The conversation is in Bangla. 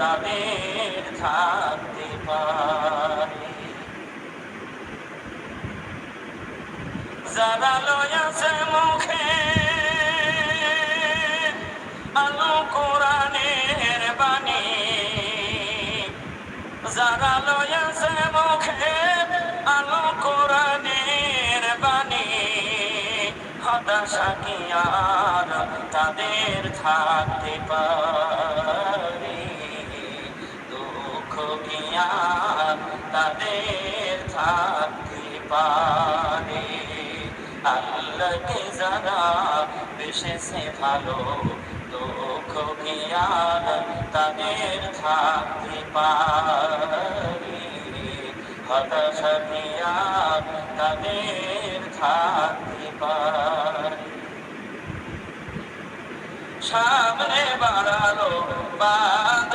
তাদের থাকতে পারে। যারা লয়াছে মুখে আলো কোরআনের বাণী, যারা লয়াছে মুখে আলো কোরআনের বাণী, হতাশা কি আর তাদের থাকতে পারে? দুঃখ কি আর তাদের থাকতে পারে? আল্লাহকে যারা বেসেছে ভালো, দুঃখ কি আর তাদের থাকতে পারে? হতাশা কি আর তাদের থাকতে পারে? সামনে বাড়ালো বাধা